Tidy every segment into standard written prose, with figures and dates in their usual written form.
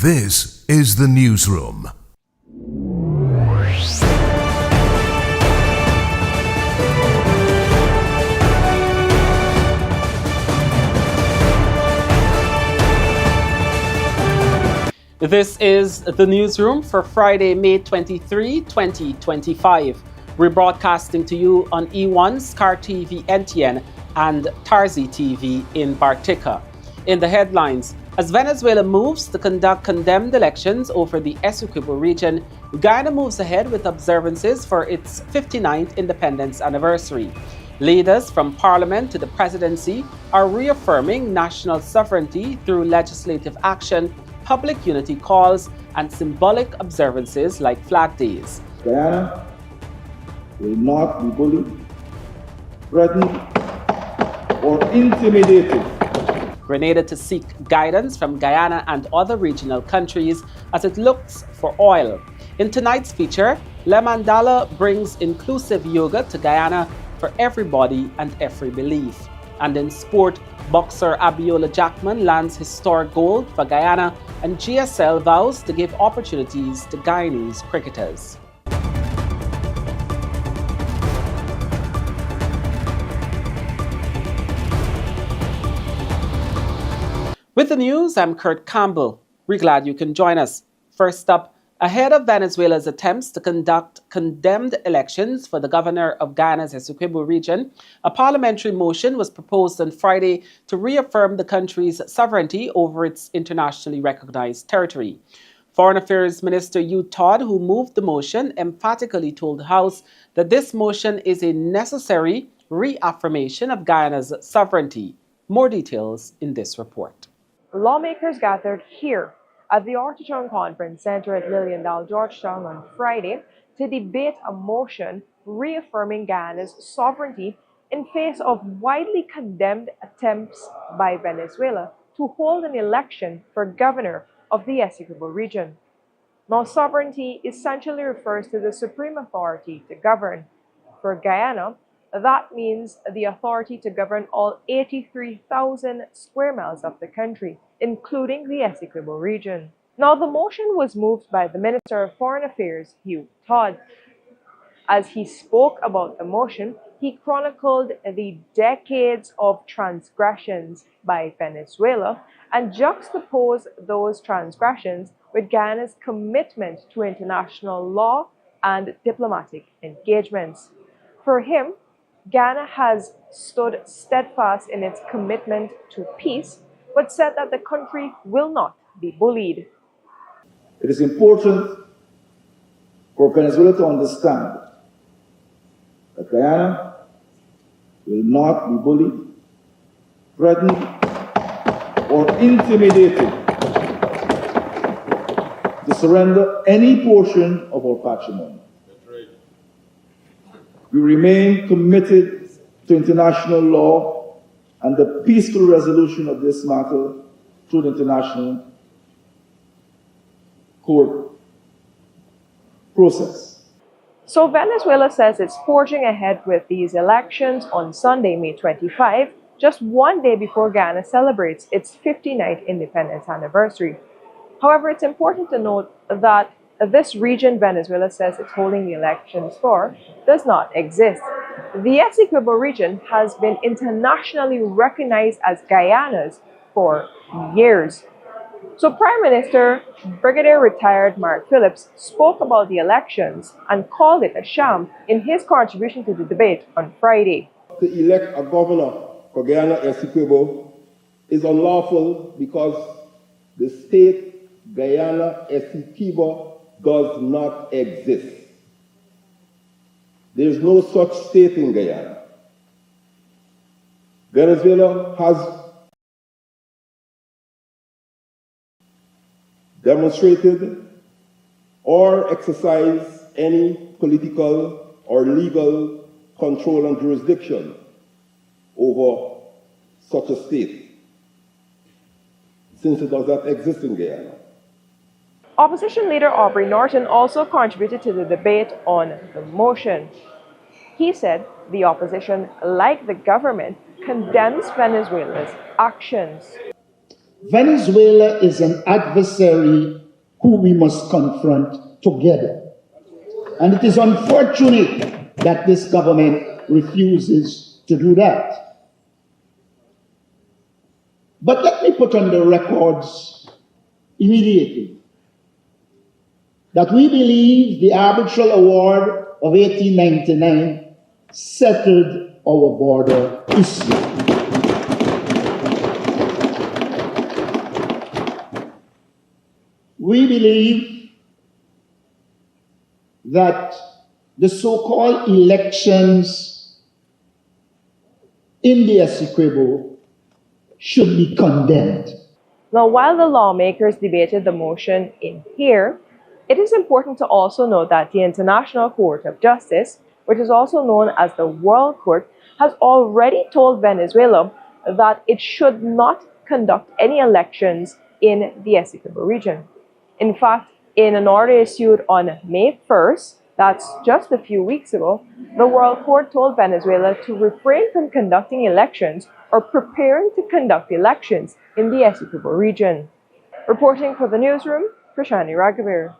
This is the newsroom. This is the newsroom for Friday, May 23, 2025. We're broadcasting to you on E1, SKAR TV NTN, and TARZEE TV in Bartica. In the headlines, as Venezuela moves to conduct condemned elections over the Essequibo region, Guyana moves ahead with observances for its 59th independence anniversary. Leaders from Parliament to the Presidency are reaffirming national sovereignty through legislative action, public unity calls, and symbolic observances like Flag Days. Guyana will not be bullied, threatened, or intimidated. Grenada to seek guidance from Guyana and other regional countries as it looks for oil. In tonight's feature, Mandala brings inclusive yoga to Guyana for everybody and every belief. And in sport, boxer Abiola Jackman lands historic gold for Guyana, and GSL vows to give opportunities to Guyanese cricketers. With the news, I'm Kurt Campbell. We're glad you can join us. First up, ahead of Venezuela's attempts to conduct condemned elections for the governor of Guyana's Essequibo region, a parliamentary motion was proposed on Friday to reaffirm the country's sovereignty over its internationally recognized territory. Foreign Affairs Minister Hugh Todd, who moved the motion, emphatically told the House that this motion is a necessary reaffirmation of Guyana's sovereignty. More details in this report. Lawmakers gathered here at the Artichoke Conference Center at Liliendal, Georgetown on Friday to debate a motion reaffirming Guyana's sovereignty in face of widely condemned attempts by Venezuela to hold an election for governor of the Essequibo region. Now, sovereignty essentially refers to the supreme authority to govern. For Guyana, that means the authority to govern all 83,000 square miles of the country, including the Essequibo region. Now, the motion was moved by the Minister of Foreign Affairs, Hugh Todd. As he spoke about the motion, he chronicled the decades of transgressions by Venezuela and juxtaposed those transgressions with Guyana's commitment to international law and diplomatic engagements. For him, Guyana has stood steadfast in its commitment to peace, but said that the country will not be bullied. It is important for Venezuela to understand that Guyana will not be bullied, threatened, or intimidated to surrender any portion of our patrimony. We remain committed to international law and the peaceful resolution of this matter through the international court process. So Venezuela says it's forging ahead with these elections on Sunday, May 25, just one day before Guyana celebrates its 59th independence anniversary. However, it's important to note that this region Venezuela says it's holding the elections for does not exist. The Essequibo region has been internationally recognized as Guyana's for years. So Prime Minister Brigadier Retired Mark Phillips spoke about the elections and called it a sham in his contribution to the debate on Friday. To elect a governor for Guyana Essequibo is unlawful because the state Guyana Essequibo does not exist. There is no such state in Guyana. Venezuela has demonstrated or exercised any political or legal control and jurisdiction over such a state, since it does not exist in Guyana. Opposition leader Aubrey Norton also contributed to the debate on the motion. He said the opposition, like the government, condemns Venezuela's actions. Venezuela is an adversary who we must confront together. And it is unfortunate that this government refuses to do that. But let me put on the records immediately that we believe the arbitral award of 1899 settled our border issue. We believe that the so-called elections in the Essequibo should be condemned. Now, while the lawmakers debated the motion in here, it is important to also note that the International Court of Justice, which is also known as the World Court, has already told Venezuela that it should not conduct any elections in the Essequibo region. In fact, in an order issued on May 1st, that's just a few weeks ago, the World Court told Venezuela to refrain from conducting elections or preparing to conduct elections in the Essequibo region. Reporting for the newsroom, Prashani Raghavir.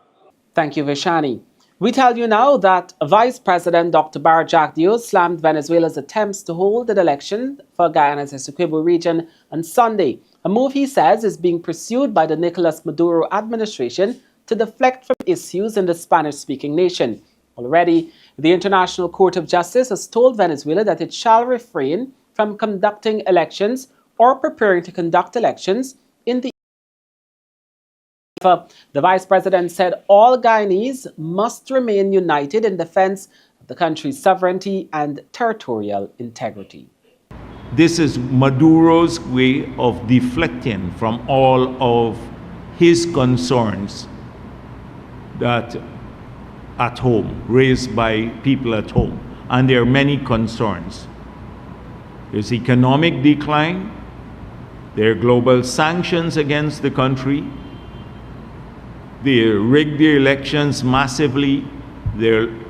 Thank you, Vishani. We tell you now that Vice President Dr. Bartica slammed Venezuela's attempts to hold an election for Guyana's Essequibo region on Sunday, a move he says is being pursued by the Nicolas Maduro administration to deflect from issues in the Spanish-speaking nation. Already, the International Court of Justice has told Venezuela that it shall refrain from conducting elections or preparing to conduct elections in the The Vice President said all Guyanese must remain united in defense of the country's sovereignty and territorial integrity. This is Maduro's way of deflecting from all of his concerns that at home, raised by people at home. And there are many concerns. There's economic decline, there are global sanctions against the country, they rigged the elections massively,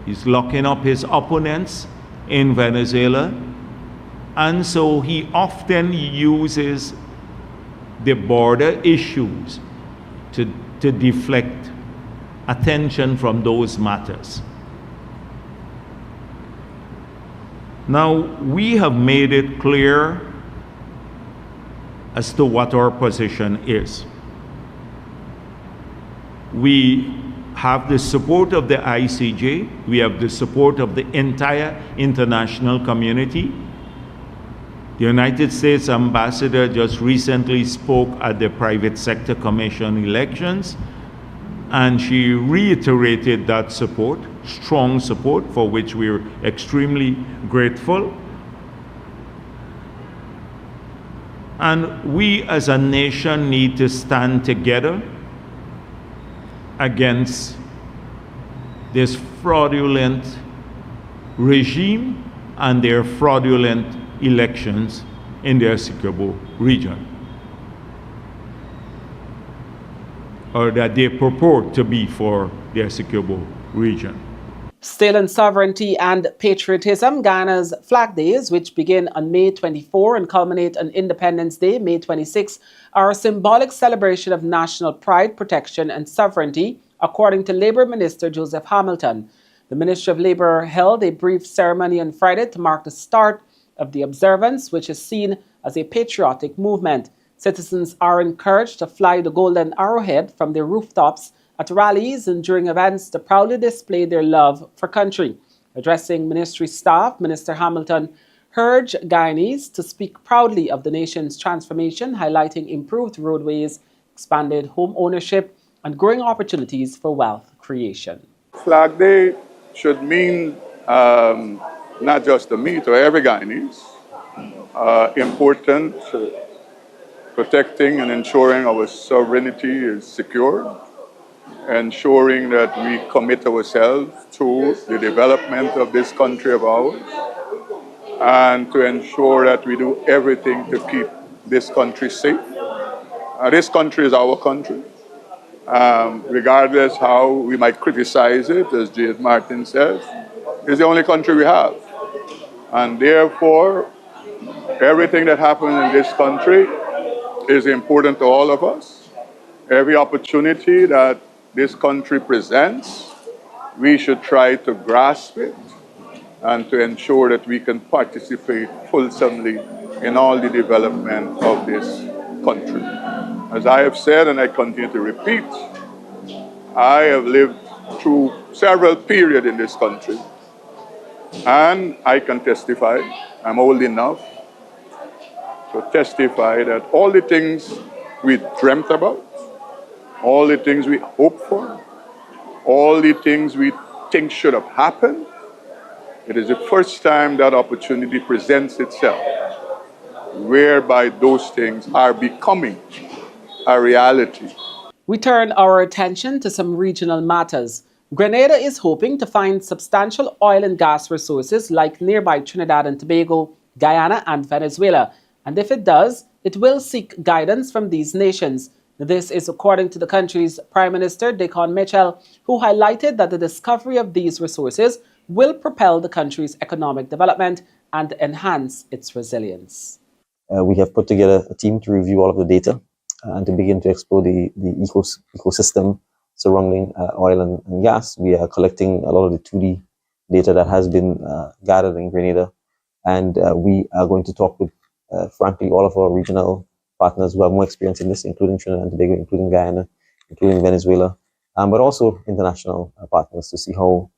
he's locking up his opponents in Venezuela, and so he often uses the border issues to deflect attention from those matters. Now, we have made it clear as to what our position is. We have the support of the ICJ, we have the support of the entire international community. The United States ambassador just recently spoke at the Private Sector Commission elections, and she reiterated that support, strong support, for which we're extremely grateful. And we as a nation need to stand together against this fraudulent regime and their fraudulent elections in the Essequibo region, or that they purport to be for the Essequibo region. Still in sovereignty and patriotism, Ghana's Flag Days, which begin on May 24 and culminate on Independence Day, May 26, are a symbolic celebration of national pride, protection and sovereignty, according to Labour Minister Joseph Hamilton. The Ministry of Labour held a brief ceremony on Friday to mark the start of the observance, which is seen as a patriotic movement. Citizens are encouraged to fly the golden arrowhead from their rooftops at rallies and during events to proudly display their love for country. Addressing ministry staff, Minister Hamilton urged Guyanese to speak proudly of the nation's transformation, highlighting improved roadways, expanded home ownership, and growing opportunities for wealth creation. Flag Day should mean not just to me, to every Guyanese, important protecting and ensuring our sovereignty is secured, ensuring that we commit ourselves to the development of this country of ours, and to ensure that we do everything to keep this country safe. This country is our country. Regardless how we might criticize it, as J.S. Martin says, it's the only country we have. And therefore, everything that happens in this country is important to all of us. Every opportunity that this country presents, we should try to grasp it and to ensure that we can participate fulsomely in all the development of this country. As I have said, and I continue to repeat, I have lived through several periods in this country, and I can testify, I'm old enough to testify that all the things we dreamt about, all the things we hoped for, all the things we think should have happened, it is the first time that opportunity presents itself, whereby those things are becoming a reality. We turn our attention to some regional matters. Grenada is hoping to find substantial oil and gas resources like nearby Trinidad and Tobago, Guyana, and Venezuela. And if it does, it will seek guidance from these nations. This is according to the country's Prime Minister, Decon Mitchell, who highlighted that the discovery of these resources will propel the country's economic development and enhance its resilience. We have put together a team to review all of the data and to begin to explore the ecosystem surrounding oil and gas. We are collecting a lot of the 2D data that has been gathered in Grenada, and we are going to talk with, frankly, all of our regional partners who have more experience in this, including Trinidad and Tobago, including Guyana, including Venezuela, but also international partners to see how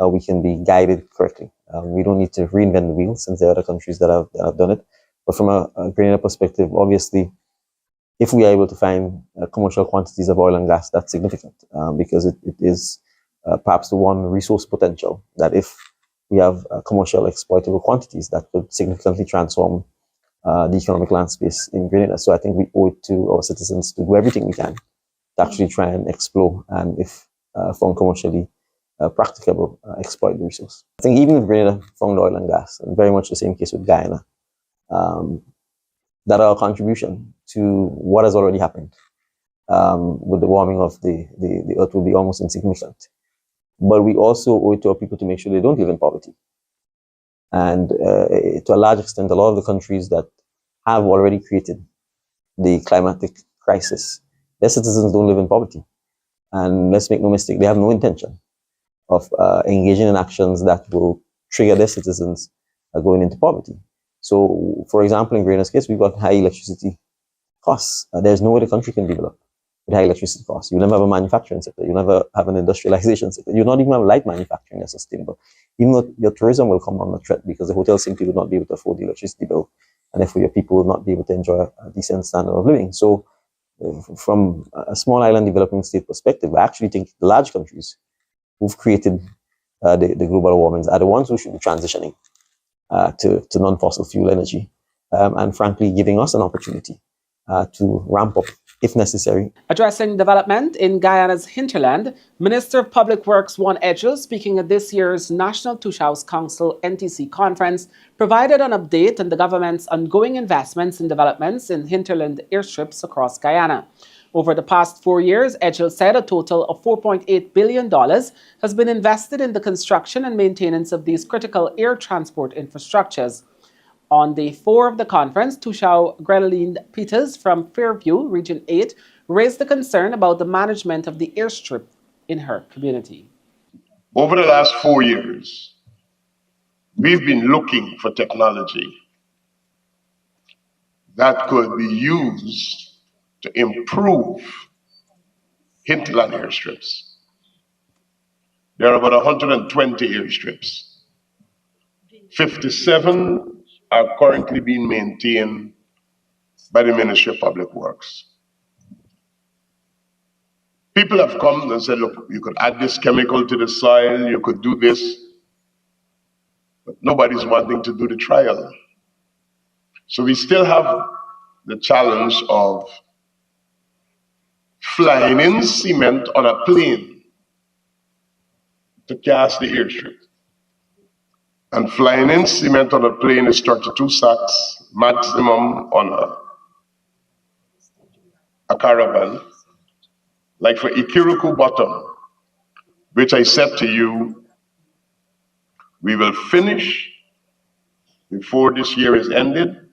we can be guided correctly. We don't need to reinvent the wheel since there are other countries that have done it. But from a Grenada perspective, obviously, if we are able to find commercial quantities of oil and gas, that's significant because it is perhaps the one resource potential that if we have commercial exploitable quantities that could significantly transform the economic landscape in Grenada. So I think we owe it to our citizens to do everything we can to actually try and explore and, if found commercially practicable, exploit the resource. I think even if Grenada found oil and gas, and very much the same case with Guyana, that our contribution to what has already happened with the warming of the earth will be almost insignificant. But we also owe it to our people to make sure they don't live in poverty. And to a large extent, a lot of the countries that have already created the climatic crisis, their citizens don't live in poverty. And let's make no mistake, they have no intention of engaging in actions that will trigger their citizens going into poverty. So, for example, in Grenada's case, we've got high electricity costs. There's no way the country can develop with high electricity costs. You'll never have a manufacturing sector. You'll never have an industrialization sector. You'll not even have light manufacturing that's sustainable. Even though your tourism will come under threat because the hotels simply will not be able to afford the electricity bill, and therefore your people will not be able to enjoy a decent standard of living. So, from a small island developing state perspective, I actually think the large countries who've created the global warmings are the ones who should be transitioning to non-fossil fuel energy, and frankly giving us an opportunity to ramp up if necessary. Addressing development in Guyana's hinterland, Minister of Public Works Juan Edgel, speaking at this year's National Tush House Council NTC conference, provided an update on the government's ongoing investments in developments in hinterland airstrips across Guyana. Over the past 4 years, Edgel said a total of $4.8 billion has been invested in the construction and maintenance of these critical air transport infrastructures. On day 4 of the conference, Tushau Greneline Peters from Fairview, Region 8, raised the concern about the management of the airstrip in her community. Over the last 4 years, we've been looking for technology that could be used to improve hinterland airstrips. There are about 120 airstrips. 57 are currently being maintained by the Ministry of Public Works. People have come and said, look, you could add this chemical to the soil, you could do this, but nobody's wanting to do the trial. So we still have the challenge of flying in cement on a plane to cast the airstrip. And flying in cement on a plane is 32 sacks maximum on a caravan. Like for Ikiruku Bottom, which I said to you, we will finish before this year is ended.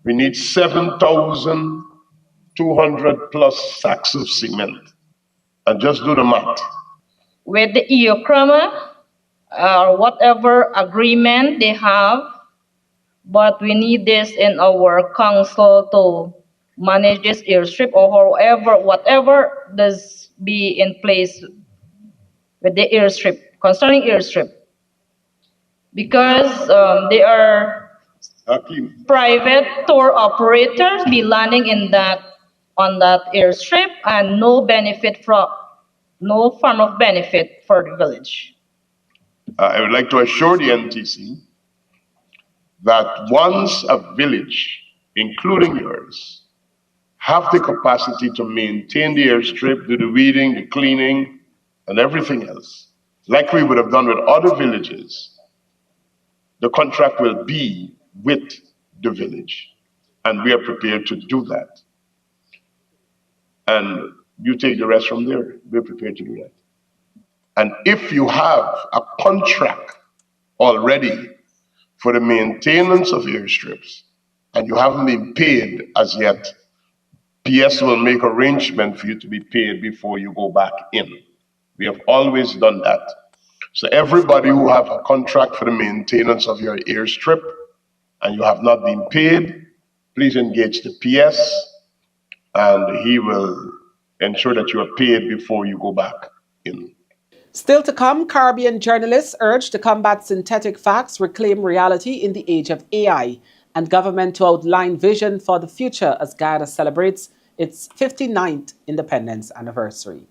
We need 7,000 200 plus sacks of cement. And just do the math. With the EOCRAMA, or whatever agreement they have, but we need this in our council to manage this airstrip, or however, whatever does be in place with the airstrip, concerning airstrip. Because they are private tour operators be landing in on that airstrip, and no form of benefit for the village. I would like to assure the NTC that once a village, including yours, have the capacity to maintain the airstrip, do the weeding, the cleaning, and everything else, like we would have done with other villages, the contract will be with the village, and we are prepared to do that. And you take the rest from there. We're prepared to do that. And if you have a contract already for the maintenance of airstrips and you haven't been paid as yet, PS will make arrangement for you to be paid before you go back in. We have always done that. So everybody who have a contract for the maintenance of your airstrip and you have not been paid, please engage the PS and he will ensure that you are paid before you go back in. Still to come, Caribbean journalists urge to combat synthetic facts, reclaim reality in the age of AI, and government to outline vision for the future as Guyana celebrates its 59th independence anniversary.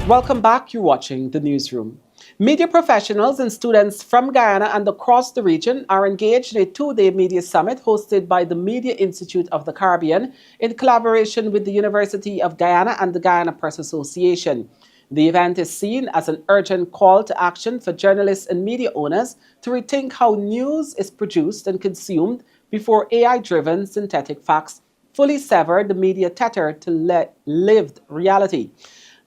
Welcome back. You're watching The Newsroom. Media professionals and students from Guyana and across the region are engaged in a two-day media summit hosted by the Media Institute of the Caribbean in collaboration with the University of Guyana and the Guyana Press Association. The event is seen as an urgent call to action for journalists and media owners to rethink how news is produced and consumed before AI-driven synthetic facts fully sever the media tether to lived reality.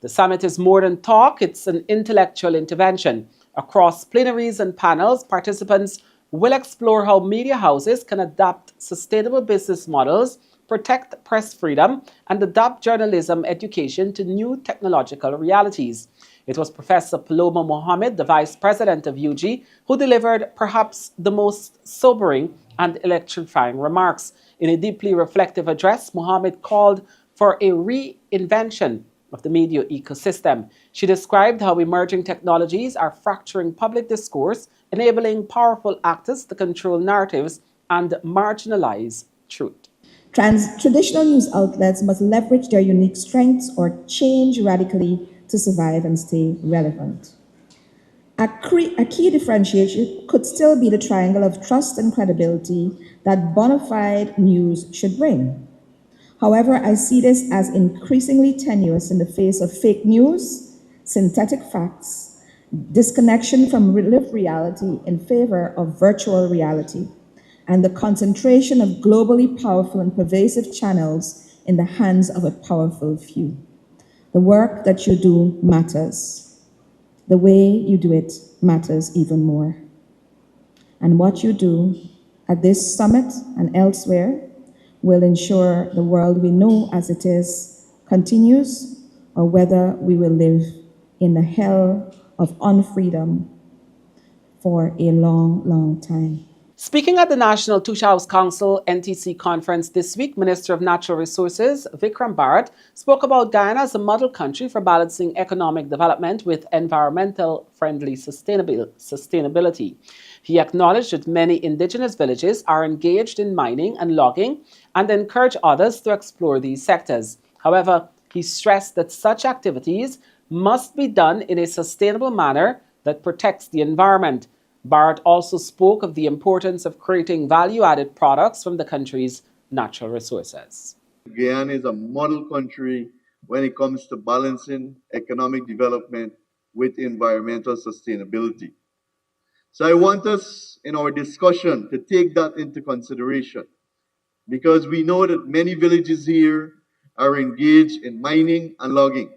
The summit is more than talk, it's an intellectual intervention. Across plenaries and panels, participants will explore how media houses can adapt sustainable business models, protect press freedom, and adapt journalism education to new technological realities. It was Professor Paloma Mohammed, the Vice President of UG, who delivered perhaps the most sobering and electrifying remarks. In a deeply reflective address, Mohammed called for a reinvention of the media ecosystem. She described how emerging technologies are fracturing public discourse, enabling powerful actors to control narratives and marginalize truth. Traditional news outlets must leverage their unique strengths or change radically to survive and stay relevant. A key differentiation could still be the triangle of trust and credibility that bona fide news should bring. However, I see this as increasingly tenuous in the face of fake news, synthetic facts, disconnection from lived reality in favor of virtual reality, and the concentration of globally powerful and pervasive channels in the hands of a powerful few. The work that you do matters. The way you do it matters even more. And what you do at this summit and elsewhere will ensure the world we know as it is continues, or whether we will live in the hell of unfreedom for a long, long time. Speaking at the National Touch House Council NTC conference this week, Minister of Natural Resources Vikram Bharat spoke about Guyana as a model country for balancing economic development with environmental-friendly sustainability. He acknowledged that many indigenous villages are engaged in mining and logging and encouraged others to explore these sectors. However, he stressed that such activities must be done in a sustainable manner that protects the environment. Bharat also spoke of the importance of creating value-added products from the country's natural resources. Guyana is a model country when it comes to balancing economic development with environmental sustainability. So I want us in our discussion to take that into consideration, because we know that many villages here are engaged in mining and logging.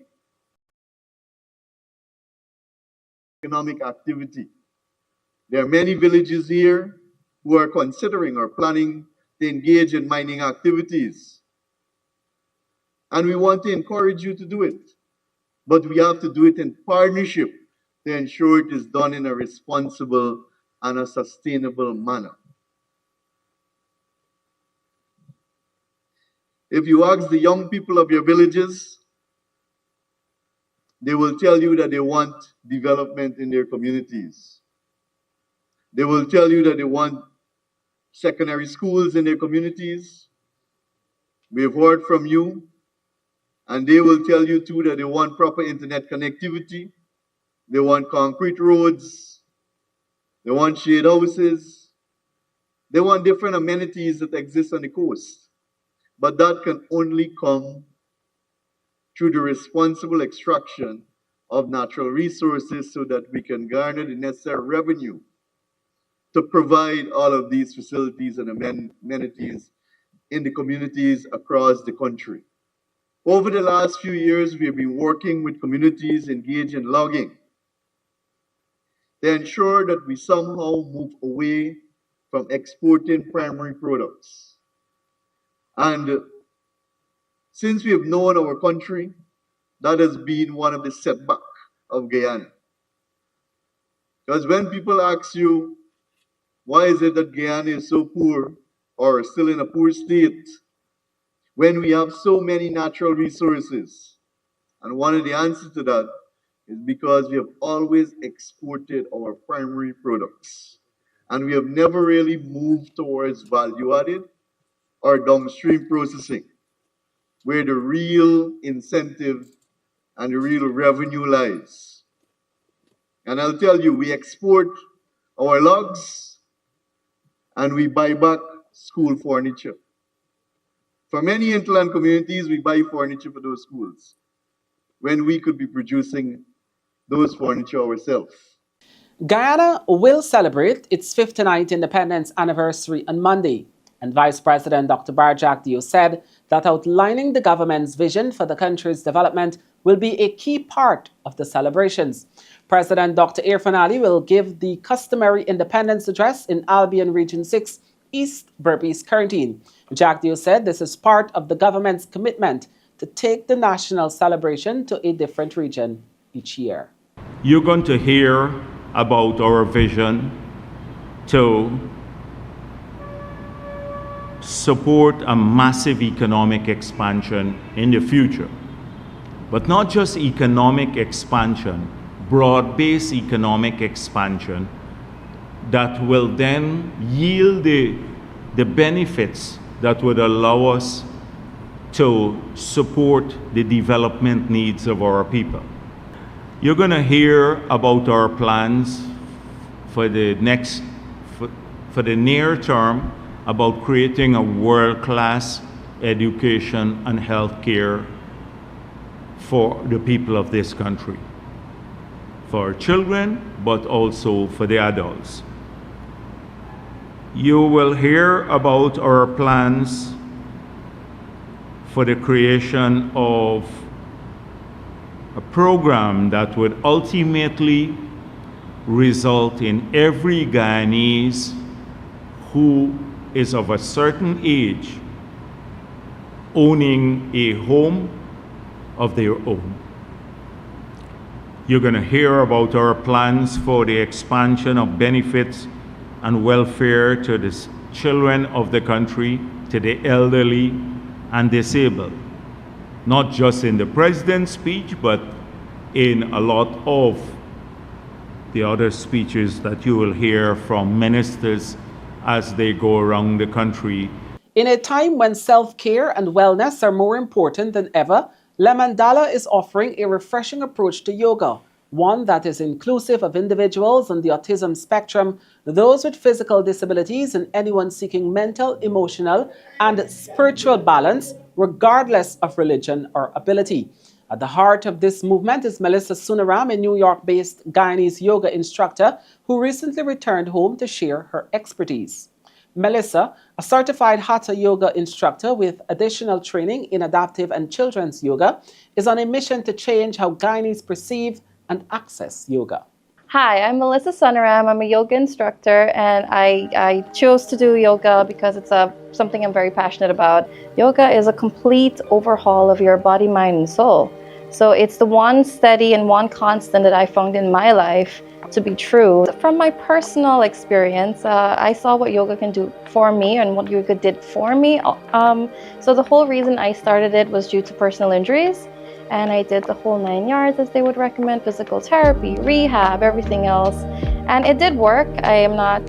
Economic activity. There are many villages here who are considering or planning to engage in mining activities. And we want to encourage you to do it. But we have to do it in partnership to ensure it is done in a responsible and a sustainable manner. If you ask the young people of your villages, they will tell you that they want development in their communities. They will tell you that they want secondary schools in their communities. We have heard from you, and they will tell you too that they want proper internet connectivity. They want concrete roads. They want shade houses. They want different amenities that exist on the coast. But that can only come through the responsible extraction of natural resources so that we can garner the necessary revenue to provide all of these facilities and amenities in the communities across the country. Over the last few years, we have been working with communities engaged in logging to ensure that we somehow move away from exporting primary products. And since we have known our country, that has been one of the setbacks of Guyana. Because when people ask you, why is it that Guyana is so poor or still in a poor state when we have so many natural resources? And one of the answers to that is because we have always exported our primary products. And we have never really moved towards value-added or downstream processing, where the real incentive and the real revenue lies. And I'll tell you, we export our logs and we buy back school furniture. For many hinterland communities, we buy furniture for those schools when we could be producing those furniture ourselves. Guyana will celebrate its 59th independence anniversary on Monday, and Vice President Dr. Bartica said that outlining the government's vision for the country's development will be a key part of the celebrations. President Dr. Irfan Ali will give the customary independence address in Albion Region 6, East Berbice Quarantine. Bartica said this is part of the government's commitment to take the national celebration to a different region each year. You're going to hear about our vision to support a massive economic expansion in the future. But not just economic expansion, broad-based economic expansion that will then yield the benefits that would allow us to support the development needs of our people. You're going to hear about our plans for the near term about creating a world-class education and healthcare for the people of this country, for our children, but also for the adults. You will hear about our plans for the creation of a program that would ultimately result in every Guyanese who is of a certain age owning a home of their own. You're going to hear about our plans for the expansion of benefits and welfare to the children of the country, to the elderly and disabled. Not just in the president's speech, but in a lot of the other speeches that you will hear from ministers as they go around the country. In a time when self-care and wellness are more important than ever, Mandala is offering a refreshing approach to yoga, one that is inclusive of individuals on the autism spectrum, those with physical disabilities, and anyone seeking mental, emotional, and spiritual balance, regardless of religion or ability. At the heart of this movement is Melissa Sunaram, a New York-based Guyanese yoga instructor who recently returned home to share her expertise. Melissa, a certified Hatha yoga instructor with additional training in adaptive and children's yoga, is on a mission to change how Guyanese perceive and access yoga. Hi, I'm Melissa Sunaram. I'm a yoga instructor, and I chose to do yoga because it's something I'm very passionate about. Yoga is a complete overhaul of your body, mind, and soul. So it's the one steady and one constant that I found in my life to be true. From my personal experience, I saw what yoga can do for me and what yoga did for me. So the whole reason I started it was due to personal injuries. And I did the whole 9 yards, as they would recommend, physical therapy, rehab, everything else. And it did work. I am not,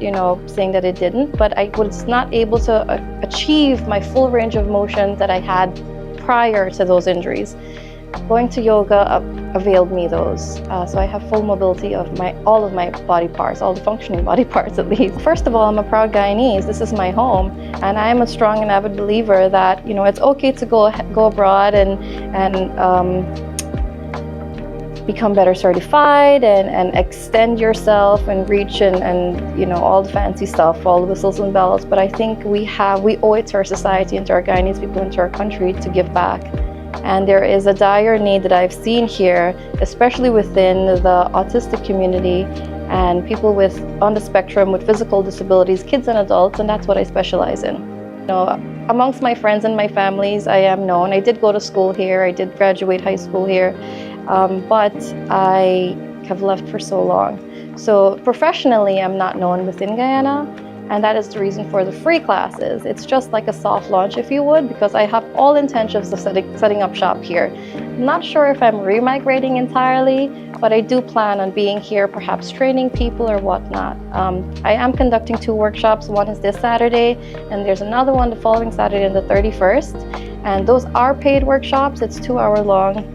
saying that it didn't, but I was not able to achieve my full range of motion that I had prior to those injuries. Going to yoga availed me those. So I have full mobility of all of my body parts, all the functioning body parts at least. First of all, I'm a proud Guyanese. This is my home. And I'm a strong and avid believer that, it's okay to go abroad and become better certified and extend yourself and reach and all the fancy stuff, all the whistles and bells. But I think we owe it to our society and to our Guyanese people and to our country to give back. And there is a dire need that I've seen here, especially within the autistic community and people on the spectrum with physical disabilities, kids and adults, and that's what I specialize in. Amongst my friends and my families, I am known. I did go to school here, I did graduate high school here, but I have left for so long. So professionally, I'm not known within Guyana. And that is the reason for the free classes. It's just like a soft launch, if you would, because I have all intentions of setting up shop here. I'm not sure if I'm remigrating entirely, but I do plan on being here, perhaps training people or whatnot. I am conducting 2 workshops. One is this Saturday, and there's another one the following Saturday, the 31st. And those are paid workshops. It's 2 hour long.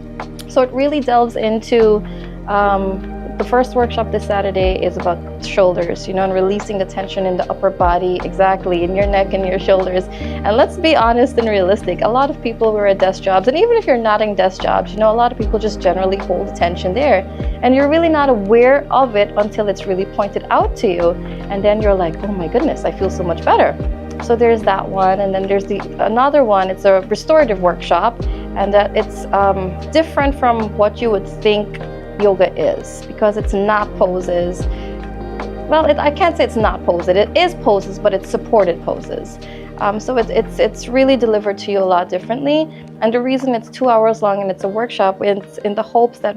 So it really delves into the first workshop this Saturday is about shoulders, and releasing the tension in the upper body, exactly, in your neck and your shoulders. And let's be honest and realistic. A lot of people who are at desk jobs, and even if you're not in desk jobs, a lot of people just generally hold the tension there. And you're really not aware of it until it's really pointed out to you. And then you're like, oh my goodness, I feel so much better. So there's that one. And then there's another one. It's a restorative workshop. And that it's different from what you would think yoga is, because it's not poses. Well, I can't say it's not poses. It is poses, but it's supported poses. So it's really delivered to you a lot differently. And the reason it's 2 hours long and it's a workshop, it's in the hopes that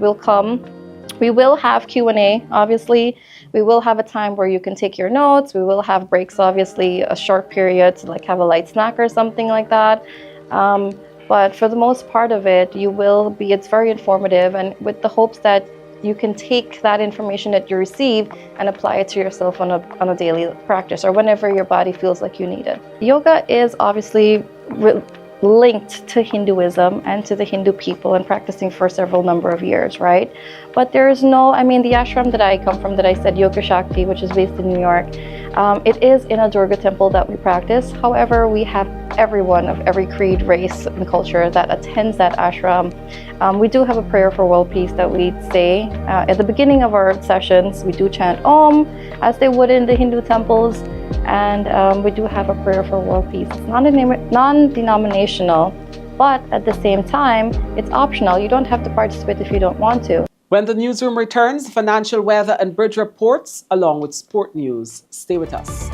we will have Q&A, obviously. We will have a time where you can take your notes. We will have breaks, obviously, a short period to have a light snack or something like that. But for the most part of it, it's very informative, and with the hopes that you can take that information that you receive and apply it to yourself on a daily practice or whenever your body feels like you need it. Yoga is obviously linked to Hinduism and to the Hindu people and practicing for several number of years, right? But there's the ashram that I come from, that I said Yoga Shakti, which is based in New York, it is in a Durga temple that we practice. However, we have everyone of every creed, race, and culture that attends that ashram. We do have a prayer for world peace that we say at the beginning of our sessions. We do chant Om, as they would in the Hindu temples. And we do have a prayer for world peace. It's non-denominational, but at the same time, it's optional. You don't have to participate if you don't want to. When the newsroom returns, financial, weather, and bridge reports, along with sport news. Stay with us.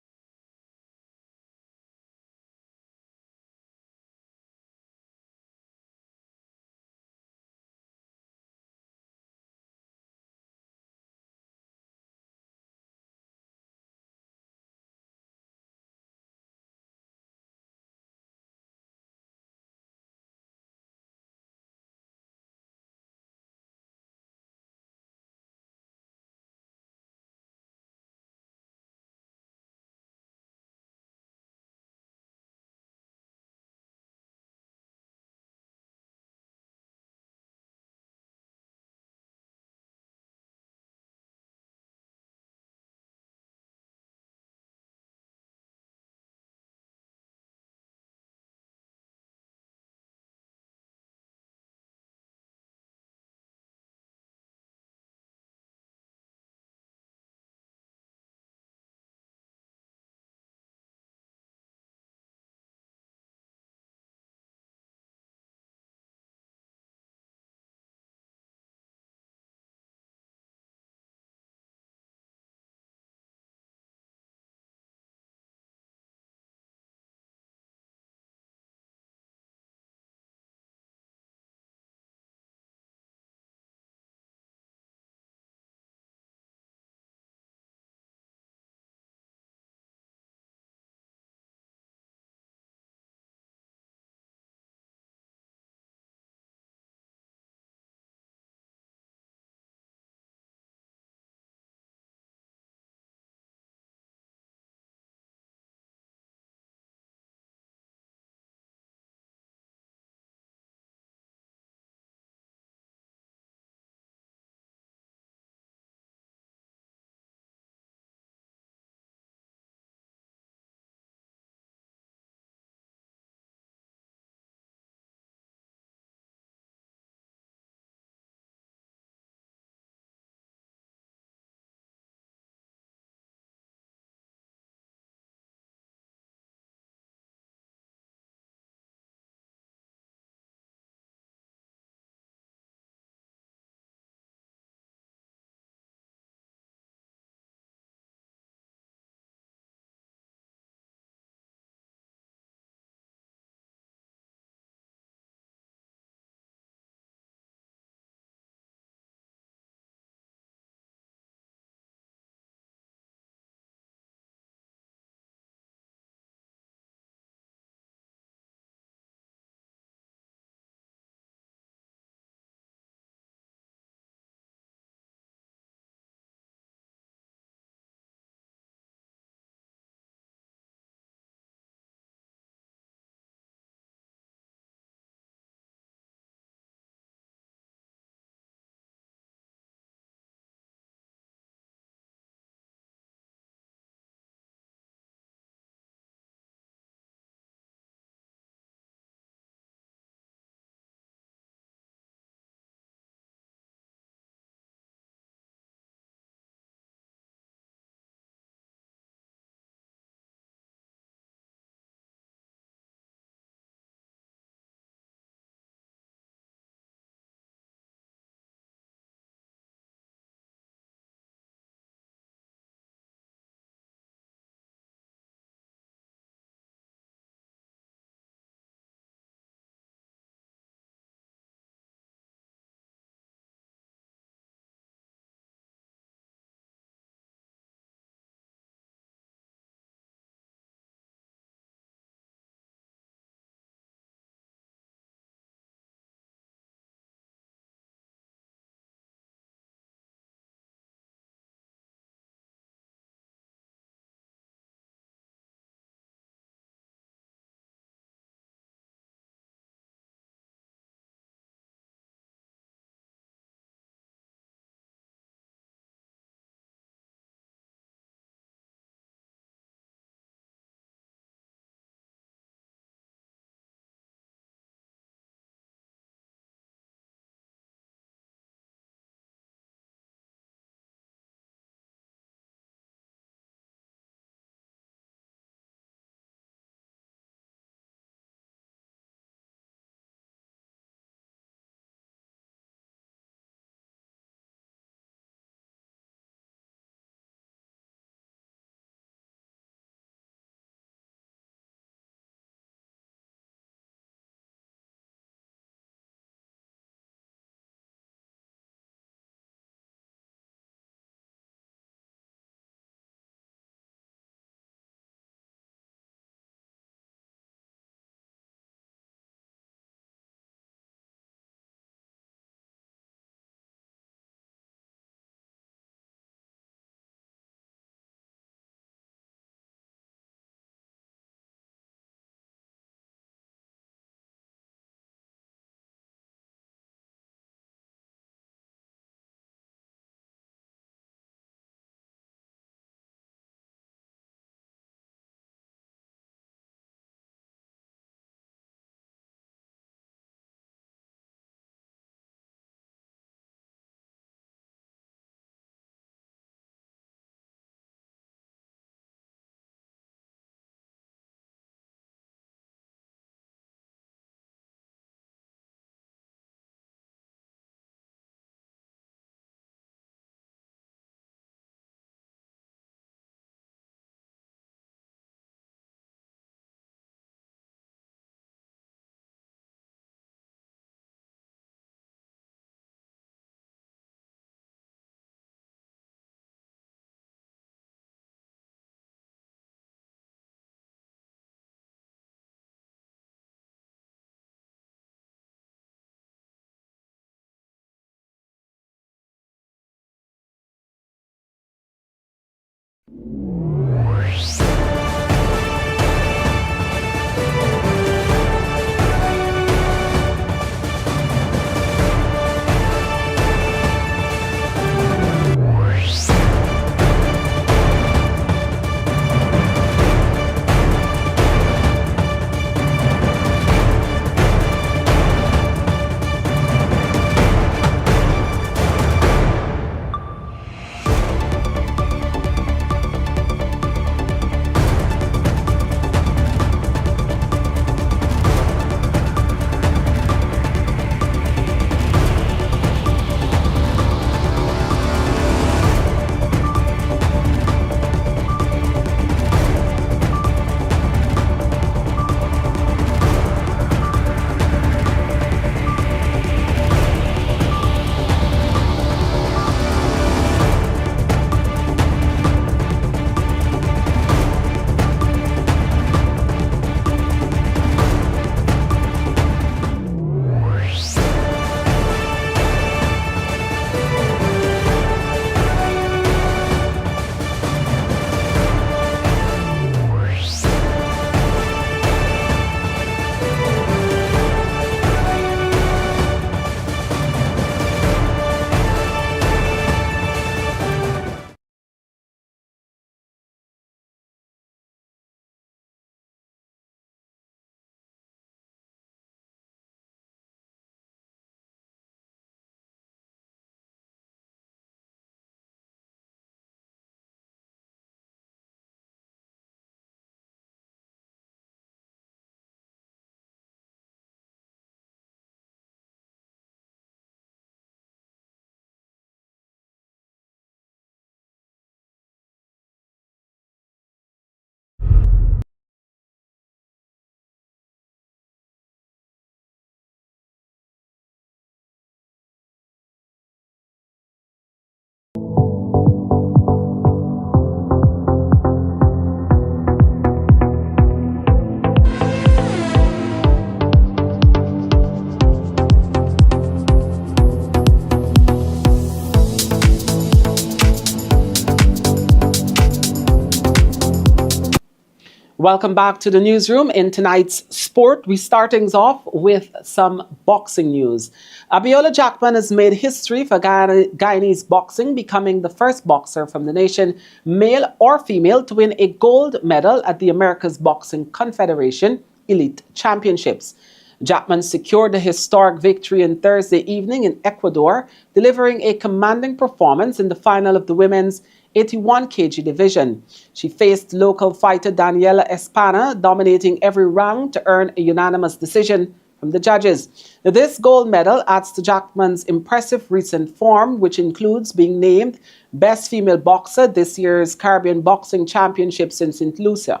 Welcome back to the newsroom. In tonight's sport, we start things off with some boxing news. Abiola Jackman has made history for Guyanese boxing, becoming the first boxer from the nation, male or female, to win a gold medal at the America's Boxing Confederation Elite Championships. Jackman secured the historic victory on Thursday evening in Ecuador, delivering a commanding performance in the final of the women's 81 kg division. She faced local fighter Daniela Espana, dominating every round to earn a unanimous decision from the judges. This gold medal adds to Jackman's impressive recent form, which includes being named Best Female Boxer this year's Caribbean Boxing Championships in St. Lucia.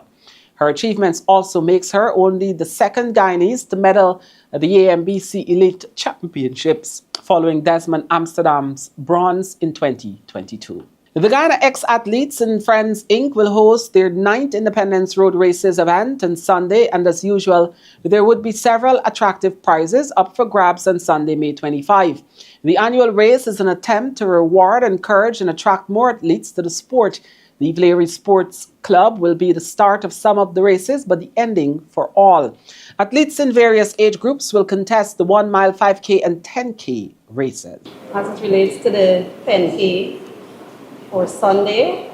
Her achievements also makes her only the second Guyanese to medal at the AMBC Elite Championships, following Desmond Amsterdam's bronze in 2022. The Guyana Ex-Athletes and Friends Inc. will host their 9th Independence Road Races event on Sunday, and as usual, there would be several attractive prizes up for grabs on Sunday, May 25. The annual race is an attempt to reward, encourage, and attract more athletes to the sport. The Ivlery Sports Club will be the start of some of the races, but the ending for all. Athletes in various age groups will contest the 1 mile, 5K, and 10K races. As it relates to the 10K, for Sunday,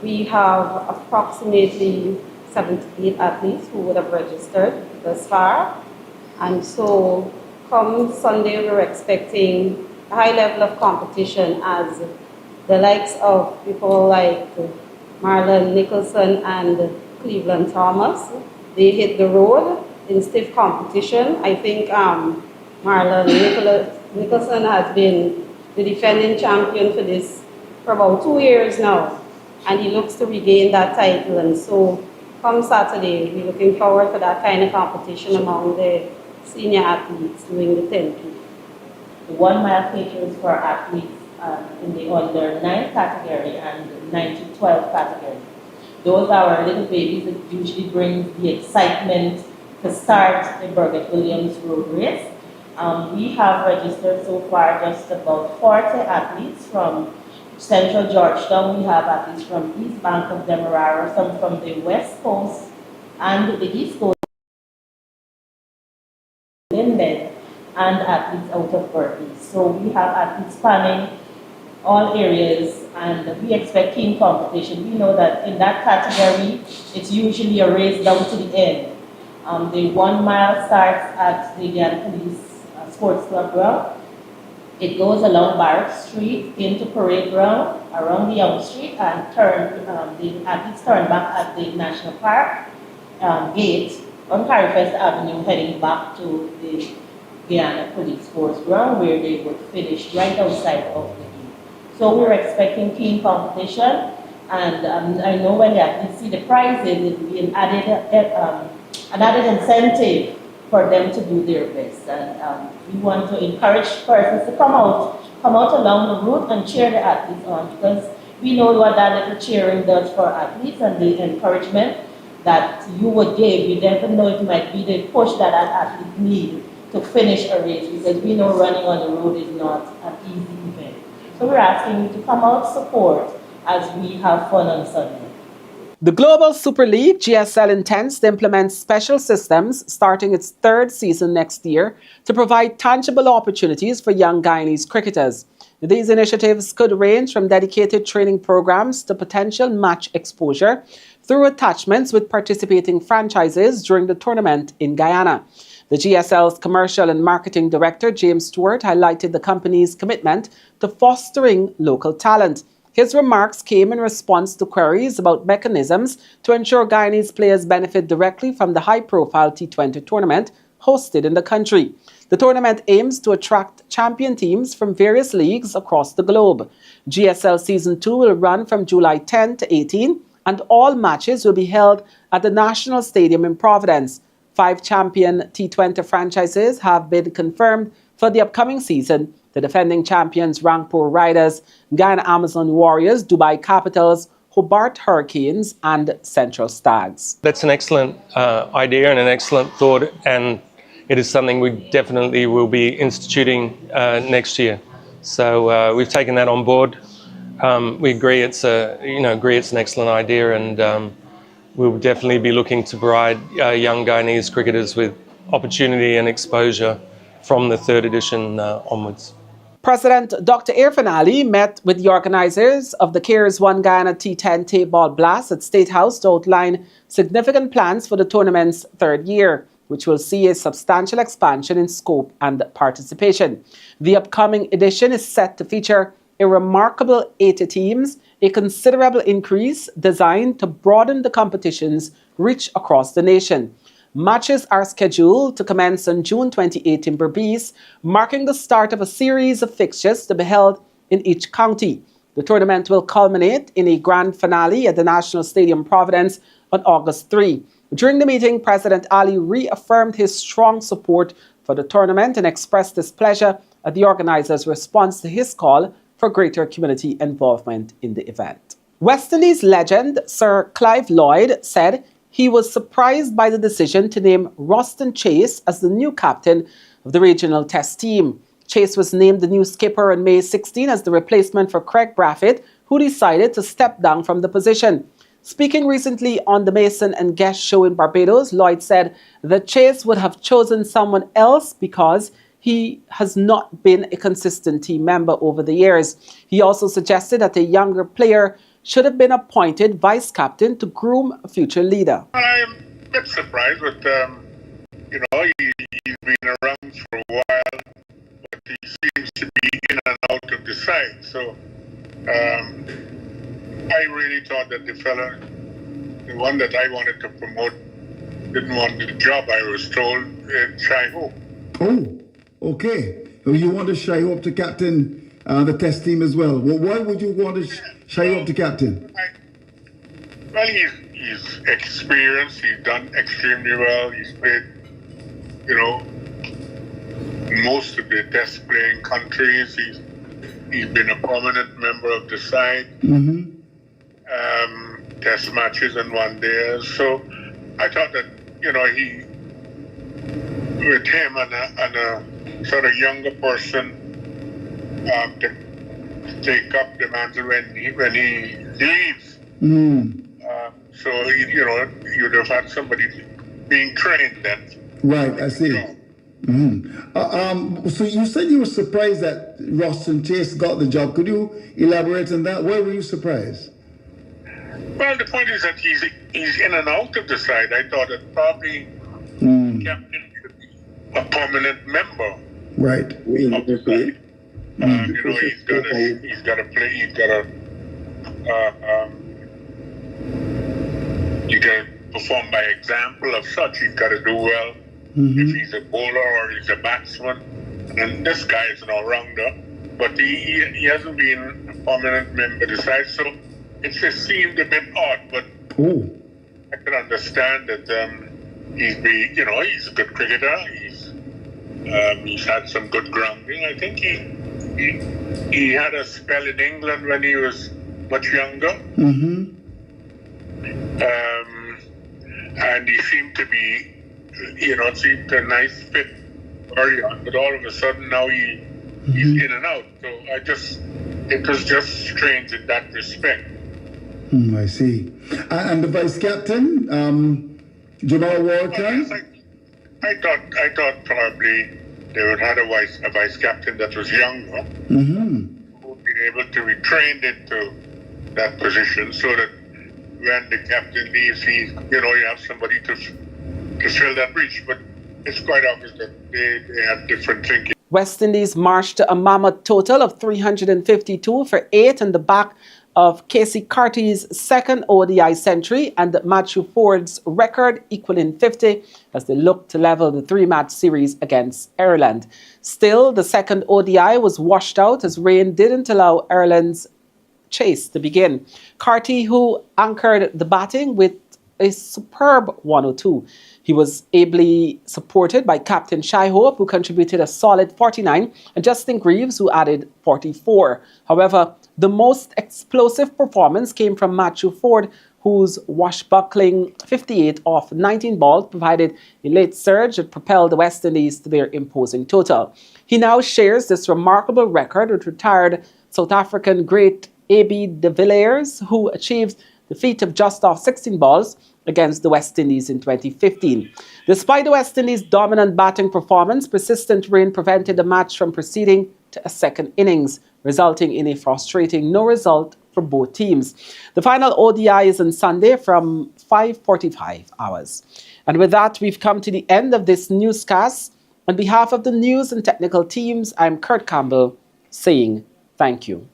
we have approximately 78 athletes who would have registered thus far. And so come Sunday, we're expecting a high level of competition as the likes of people like Marlon Nicholson and Cleveland Thomas, they hit the road in stiff competition. I think Marlon Nicholson has been the defending champion for about 2 years now, and he looks to regain that title. And so come Saturday, we're looking forward to that kind of competition among the senior athletes doing the 10K. The 1 mile features for athletes in the under 9 category and 9 to 12 category. Those are our little babies that usually brings the excitement to start the Birgit Williams Road Race. We have registered so far just about 40 athletes from Central Georgetown. We have athletes from East Bank of Demerara, some from the West Coast and the East Coast, Linden, and athletes out of Berkeley. So we have athletes spanning all areas, and we expect keen competition. We know that in that category, it's usually a race down to the end. The 1 mile starts at the Guyana Police Sports Club ground. It goes along Barrack Street into Parade Ground, around the Young Street, and the athletes turn back at the National Park gate on Carifest Avenue, heading back to the Guyana Police Sports Ground, where they would finish right outside of the gate. So we're expecting keen competition, and I know when the athletes see the prizes, it will be an added incentive for them to do their best. And we want to encourage persons to come out along the route and cheer the athletes on, because we know what that little cheering does for athletes and the encouragement that you would give. You never know, it might be the push that an athlete needs to finish a race, because we know running on the road is not an easy event. So we're asking you to come out, support, as we have fun on Sunday. The Global Super League, GSL, intends to implement special systems starting its 3rd season next year to provide tangible opportunities for young Guyanese cricketers. These initiatives could range from dedicated training programs to potential match exposure through attachments with participating franchises during the tournament in Guyana. The GSL's Commercial and Marketing Director, James Stewart, highlighted the company's commitment to fostering local talent. His remarks came in response to queries about mechanisms to ensure Guyanese players benefit directly from the high-profile T20 tournament hosted in the country. The tournament aims to attract champion teams from various leagues across the globe. GSL Season 2 will run from July 10 to 18, and all matches will be held at the National Stadium in Providence. 5 champion T20 franchises have been confirmed for the upcoming season: the defending champions Rangpur Riders, Guyana Amazon Warriors, Dubai Capitals, Hobart Hurricanes, and Central Stags. That's an excellent idea and an excellent thought, and it is something we definitely will be instituting next year. So we've taken that on board. We agree it's an excellent idea, and we'll definitely be looking to provide young Guyanese cricketers with opportunity and exposure from the third edition onwards. President Dr. Irfan Ali met with the organisers of the CARES 1 Guyana T10 Tape Ball Blast at State House to outline significant plans for the tournament's third year, which will see a substantial expansion in scope and participation. The upcoming edition is set to feature a remarkable 80 teams, a considerable increase designed to broaden the competition's reach across the nation. Matches are scheduled to commence on June 28 in Berbice, marking the start of a series of fixtures to be held in each county. The tournament will culminate in a grand finale at the National Stadium Providence on August 3. During the meeting, President Ali reaffirmed his strong support for the tournament and expressed his pleasure at the organizers' response to his call for greater community involvement in the event. West Indies legend Sir Clive Lloyd said he was surprised by the decision to name Roston Chase as the new captain of the regional test team. Chase was named the new skipper on May 16 as the replacement for Craig Braffett, who decided to step down from the position. Speaking recently on the Mason and Guest show in Barbados, Lloyd said that Chase would have chosen someone else because he has not been a consistent team member over the years. He also suggested that a younger player should have been appointed vice captain to groom a future leader. I'm a bit surprised, but he's been around for a while, but he seems to be in and out of the side. So I really thought that the fella, the one that I wanted to promote, didn't want the job, I was told, Shai Hope. Oh, okay. So you want Shai Hope to captain the test team as well. Well, why would you want Shai Hope to captain? Well, he's experienced. He's done extremely well. He's played, most of the test playing countries. He's been a prominent member of the side. Test matches and one days. So I thought that he, with him and a sort of younger person, to take up the mantle when he leaves. So you'd have had somebody being trained then. Right, I see. So you said you were surprised that Roston Chase got the job. Could you elaborate on that? Why were you surprised? Well, the point is that he's in and out of the side. I thought that probably the captain should be a permanent member. Right. Of the side. He's got to play. He's got to perform by example of such. He's got to do well. If he's a bowler or he's a batsman, and this guy is an all-rounder, but he hasn't been a permanent member of the side, so it just seemed a bit odd. But I can understand that he's a good cricketer. He's had some good grounding. I think he had a spell in England when he was much younger. And he seemed to be, seemed a nice fit early on, but all of a sudden now he's in and out. So it was just strange in that respect. I see. And the vice captain, Jamal Walker? Well, yes, I thought probably they would have a vice captain that was younger, who would be able to be trained into that position, so that when the captain leaves, you have somebody to fill that breach. But it's quite obvious that they have different thinking. West Indies marched to a mammoth total of 352 for 8 in the back of Casey Carty's second ODI century and Matthew Ford's record equaling 50 as they looked to level the 3-match series against Ireland. Still, the second ODI was washed out as rain didn't allow Ireland's chase to begin. Carty, who anchored the batting with a superb 102. He was ably supported by Captain Shai Hope, who contributed a solid 49, and Justin Greaves, who added 44. However, the most explosive performance came from Matthew Ford, whose washbuckling 58 off 19 balls provided a late surge that propelled the West Indies to their imposing total. He now shares this remarkable record with retired South African great A.B. de Villiers, who achieved the feat of just off 16 balls against the West Indies in 2015. Despite the West Indies' dominant batting performance, persistent rain prevented the match from proceeding to a second innings, resulting in a frustrating no result for both teams. The final ODI is on Sunday from 5:45 hours. And with that, we've come to the end of this newscast. On behalf of the news and technical teams, I'm Kurt Campbell saying thank you.